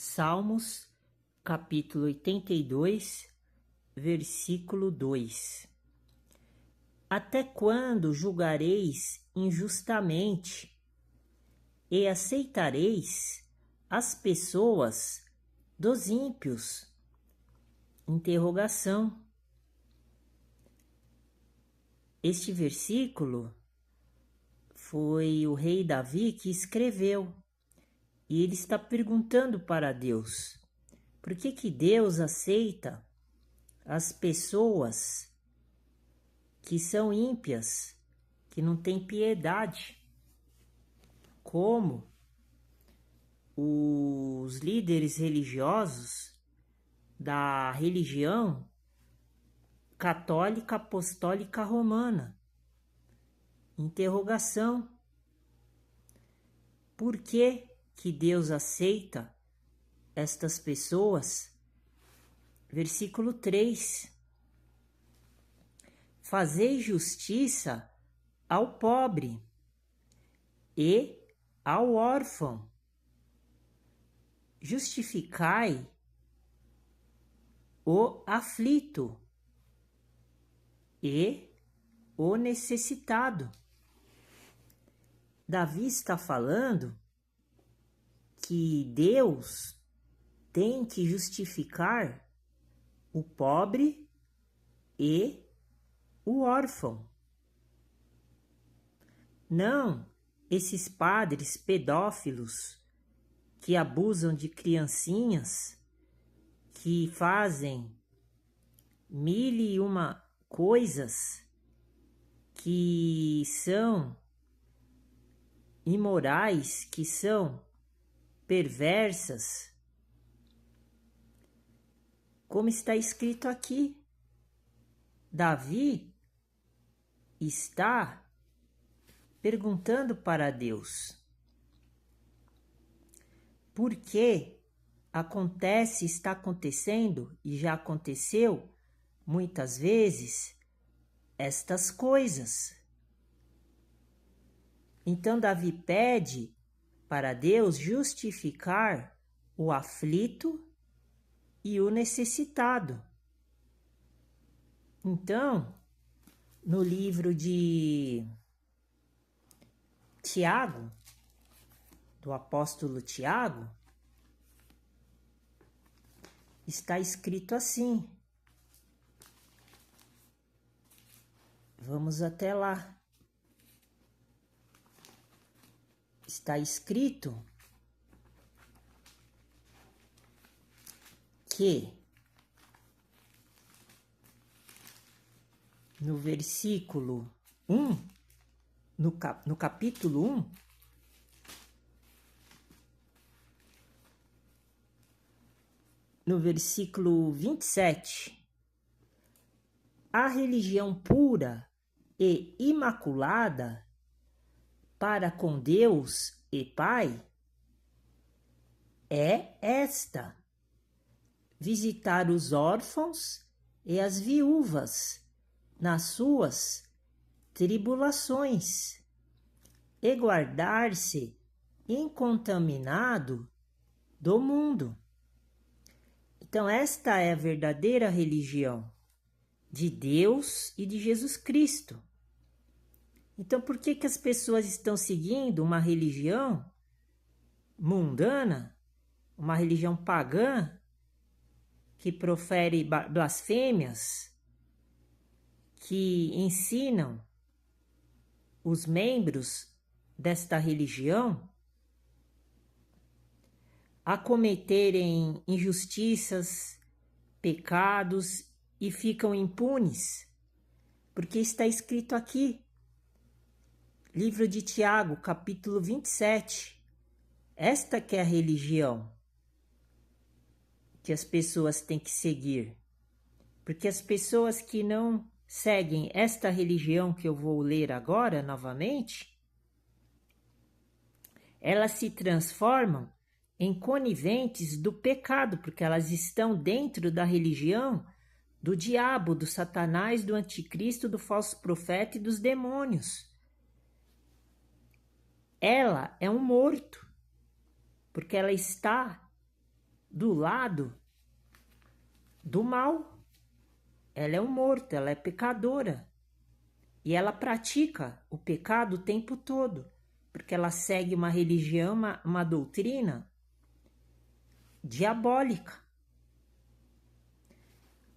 Salmos, capítulo 82, versículo 2. Até quando julgareis injustamente e aceitareis as pessoas dos ímpios? Interrogação. Este versículo foi o rei Davi que escreveu. E ele está perguntando para Deus, por que Deus aceita as pessoas que são ímpias, que não têm piedade, como os líderes religiosos da religião católica apostólica romana? Interrogação. Por que Deus aceita estas pessoas? Versículo 3. Fazei justiça ao pobre e ao órfão. Justificai o aflito e o necessitado. Davi está falando que Deus tem que justificar o pobre e o órfão. Não esses padres pedófilos que abusam de criancinhas, que fazem 1001 coisas que são imorais, que são perversas, como está escrito aqui. Davi está perguntando para Deus por que está acontecendo e já aconteceu muitas vezes estas coisas. Então Davi pede para Deus justificar o aflito e o necessitado. Então, no livro de Tiago, do apóstolo Tiago, está escrito assim. Vamos até lá. Está escrito que no versículo 1, no capítulo 1, no versículo 27, a religião pura e imaculada para com Deus e Pai é esta: visitar os órfãos e as viúvas nas suas tribulações e guardar-se incontaminado do mundo. Então, esta é a verdadeira religião de Deus e de Jesus Cristo. Então, por que as pessoas estão seguindo uma religião mundana, uma religião pagã, que profere blasfêmias, que ensinam os membros desta religião a cometerem injustiças, pecados e ficam impunes? Porque está escrito aqui, livro de Tiago, capítulo 27. Esta que é a religião que as pessoas têm que seguir. Porque as pessoas que não seguem esta religião que eu vou ler agora novamente, elas se transformam em coniventes do pecado, porque elas estão dentro da religião do diabo, do Satanás, do anticristo, do falso profeta e dos demônios. Ela é um morto, porque ela está do lado do mal. Ela é um morto, ela é pecadora. E ela pratica o pecado o tempo todo, porque ela segue uma religião, uma doutrina diabólica.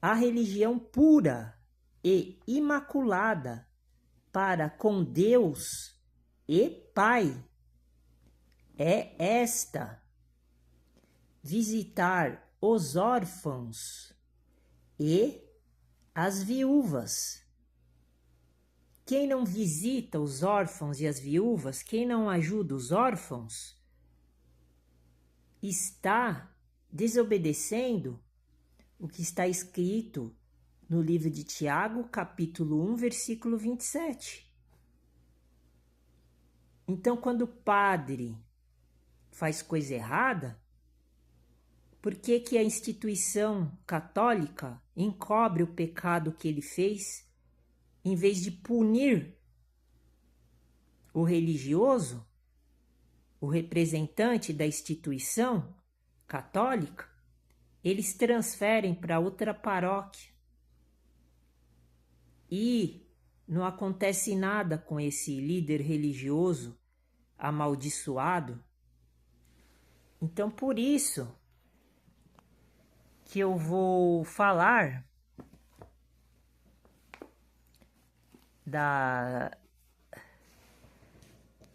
A religião pura e imaculada para com Deus e Pai é esta: visitar os órfãos e as viúvas. Quem não visita os órfãos e as viúvas, quem não ajuda os órfãos, está desobedecendo o que está escrito no livro de Tiago, capítulo 1, versículo 27. Então, quando o padre faz coisa errada, por que que a instituição católica encobre o pecado que ele fez, em vez de punir o religioso, o representante da instituição católica? Eles transferem para outra paróquia e não acontece nada com esse líder religioso amaldiçoado. Então, por isso que eu vou falar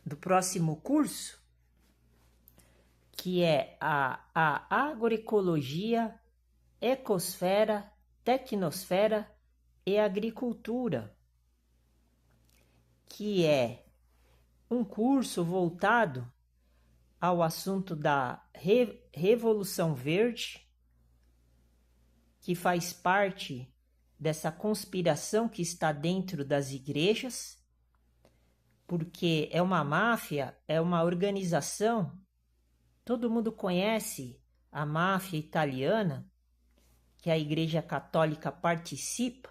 do próximo curso, que é a agroecologia, ecosfera, tecnosfera e agricultura, que é um curso voltado ao assunto da Revolução Verde, que faz parte dessa conspiração que está dentro das igrejas, porque é uma máfia, é uma organização. Todo mundo conhece a máfia italiana, que a Igreja Católica participa,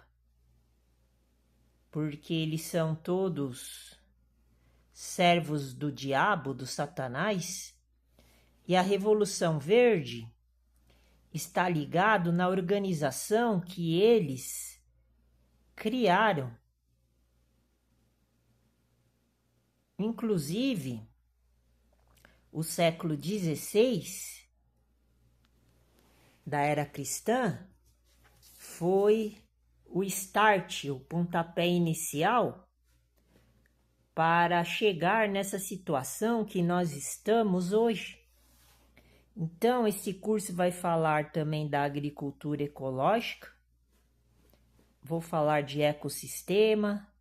porque eles são todos servos do diabo, do Satanás, e a Revolução Verde está ligado na organização que eles criaram. Inclusive, o século XVI da era cristã foi o start, o pontapé inicial para chegar nessa situação que nós estamos hoje. Então, esse curso vai falar também da agricultura ecológica, vou falar de ecossistema,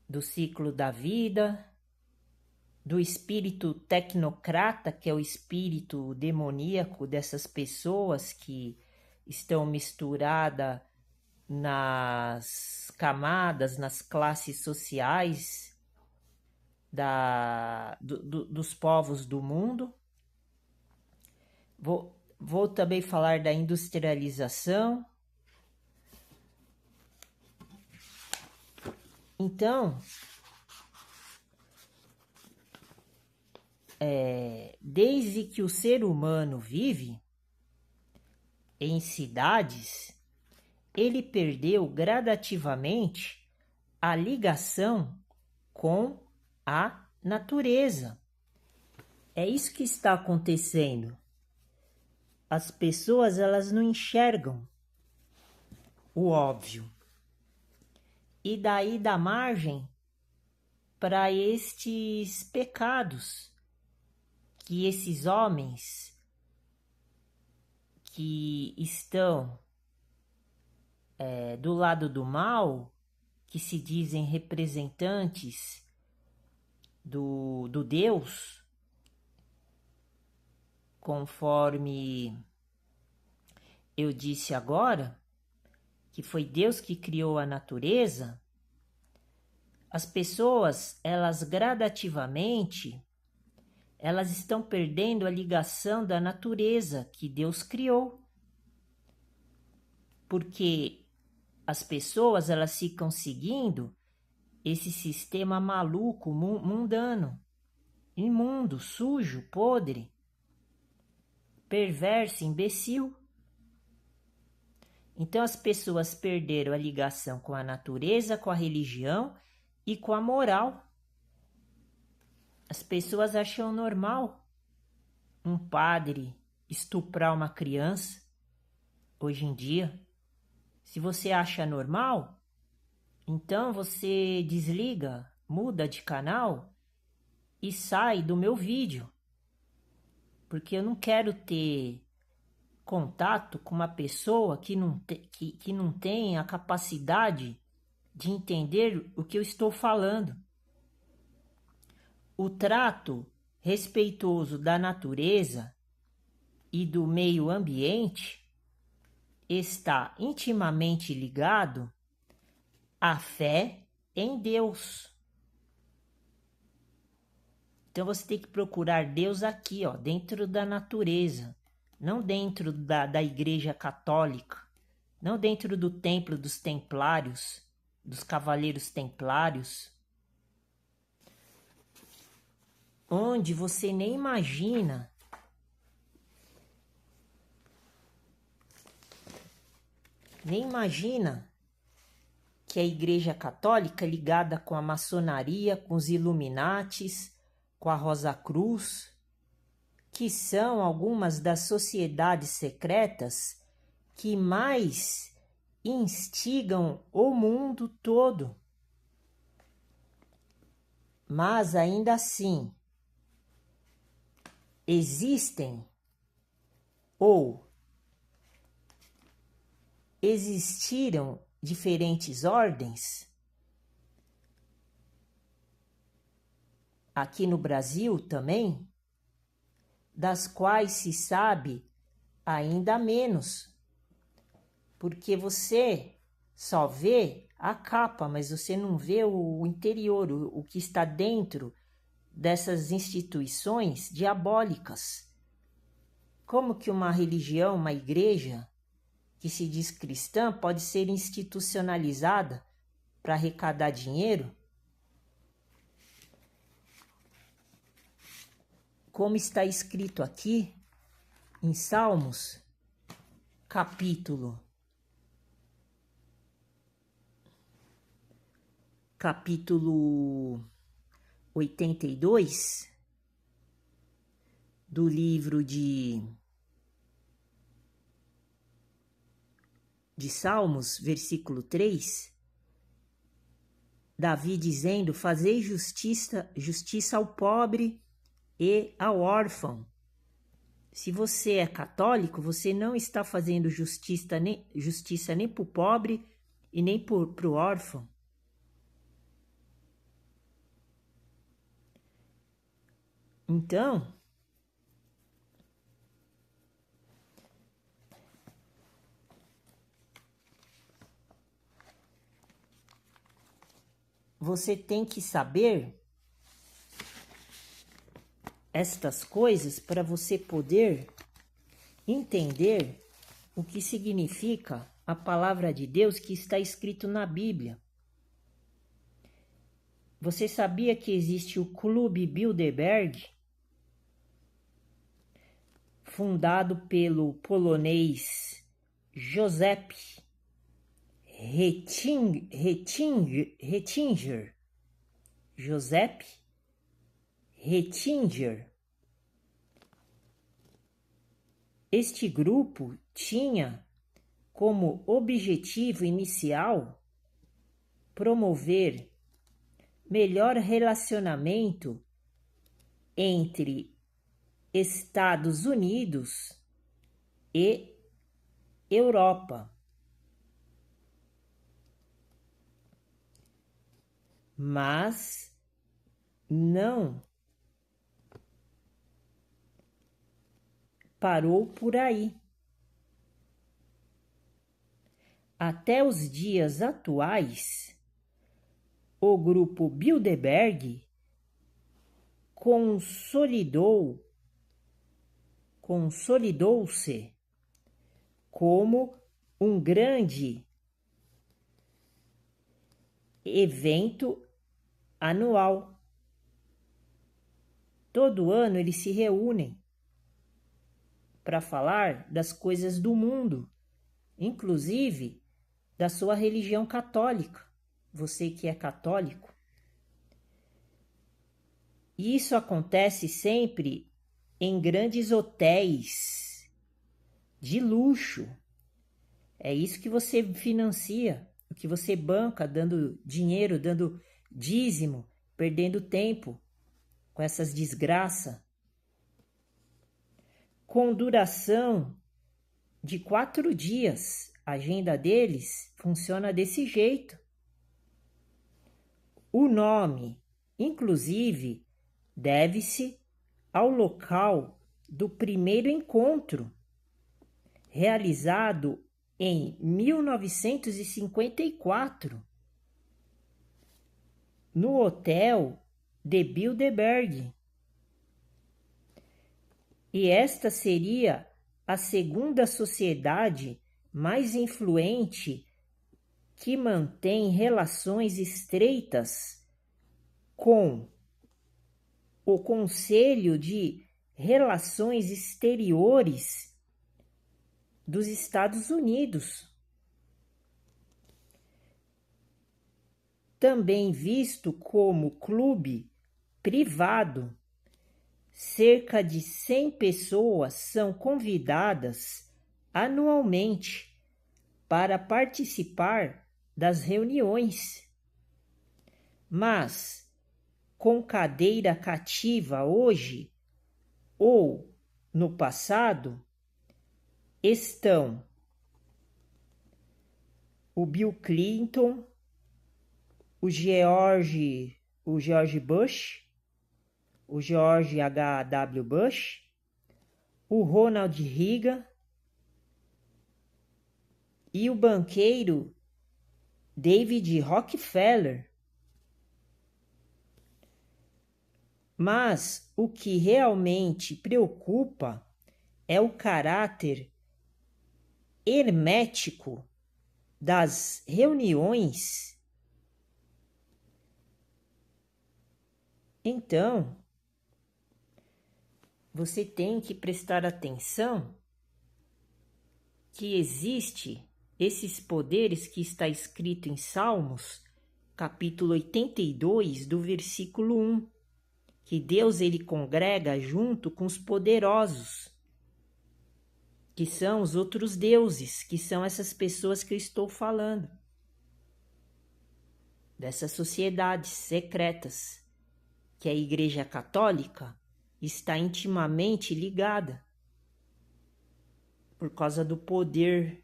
do ciclo da vida, do espírito tecnocrata, que é o espírito demoníaco dessas pessoas que estão misturadas nas camadas, nas classes sociais dos povos do mundo. Vou também falar da industrialização. Então, desde que o ser humano vive em cidades, ele perdeu gradativamente a ligação com a natureza. É isso que está acontecendo. As pessoas, elas não enxergam o óbvio. E daí dá margem para estes pecados que esses homens que estão do lado do mal, que se dizem representantes do Deus, conforme eu disse agora, que foi Deus que criou a natureza, as pessoas, elas gradativamente, elas estão perdendo a ligação da natureza que Deus criou. Porque as pessoas, elas ficam seguindo esse sistema maluco, mundano, imundo, sujo, podre. perverso, imbecil. Então as pessoas perderam a ligação com a natureza, com a religião e com a moral. As pessoas acham normal um padre estuprar uma criança hoje em dia. Se você acha normal, então você desliga, muda de canal e sai do meu vídeo. Porque eu não quero ter contato com uma pessoa que não tem a capacidade de entender o que eu estou falando. O trato respeitoso da natureza e do meio ambiente está intimamente ligado à fé em Deus. Então você tem que procurar Deus aqui, ó, dentro da natureza, não dentro da Igreja Católica, não dentro do templo dos templários, dos cavaleiros templários, onde você nem imagina que a Igreja Católica é ligada com a maçonaria, com os Illuminatis, com a Rosa Cruz, que são algumas das sociedades secretas que mais instigam o mundo todo. Mas ainda assim, existem ou existiram diferentes ordens aqui no Brasil também, das quais se sabe ainda menos, porque você só vê a capa, mas você não vê o interior, o que está dentro dessas instituições diabólicas. Como que uma religião, uma igreja que se diz cristã pode ser institucionalizada para arrecadar dinheiro? Como está escrito aqui em Salmos, capítulo 82 do livro de Salmos, versículo 3, Davi dizendo: fazei justiça ao pobre e ao órfão. Se você é católico, você não está fazendo justiça nem para o pobre e nem para o órfão. Então, você tem que saber estas coisas para você poder entender o que significa a palavra de Deus que está escrito na Bíblia. Você sabia que existe o Clube Bilderberg, fundado pelo polonês Józef Ratzinger? Józef Ratzinger. Este grupo tinha como objetivo inicial promover melhor relacionamento entre Estados Unidos e Europa. Mas não parou por aí. Até os dias atuais, o grupo Bilderberg consolidou-se como um grande evento anual. Todo ano eles se reúnem para falar das coisas do mundo, inclusive da sua religião católica. Você que é católico. E isso acontece sempre em grandes hotéis de luxo. É isso que você financia, o que você banca, dando dinheiro, dando dízimo, perdendo tempo com essas desgraças. Com duração de 4 dias, a agenda deles funciona desse jeito. O nome, inclusive, deve-se ao local do primeiro encontro, realizado em 1954, no Hotel de Bilderberg. E esta seria a segunda sociedade mais influente que mantém relações estreitas com o Conselho de Relações Exteriores dos Estados Unidos, também visto como clube privado. Cerca de 100 pessoas são convidadas anualmente para participar das reuniões, mas com cadeira cativa hoje ou no passado estão o Bill Clinton, o George Bush, o George H.W. Bush, o Ronald Reagan e o banqueiro David Rockefeller. Mas o que realmente preocupa é o caráter hermético das reuniões. Então, você tem que prestar atenção que existe esses poderes que está escrito em Salmos, capítulo 82, do versículo 1, que Deus ele congrega junto com os poderosos, que são os outros deuses, que são essas pessoas que eu estou falando, dessas sociedades secretas, que a Igreja Católica está intimamente ligada por causa do poder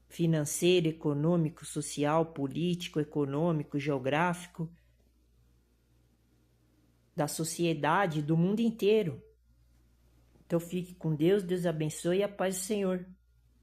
financeiro, econômico, social, político, econômico, geográfico da sociedade do mundo inteiro. Então fique com Deus, Deus abençoe e a paz do Senhor.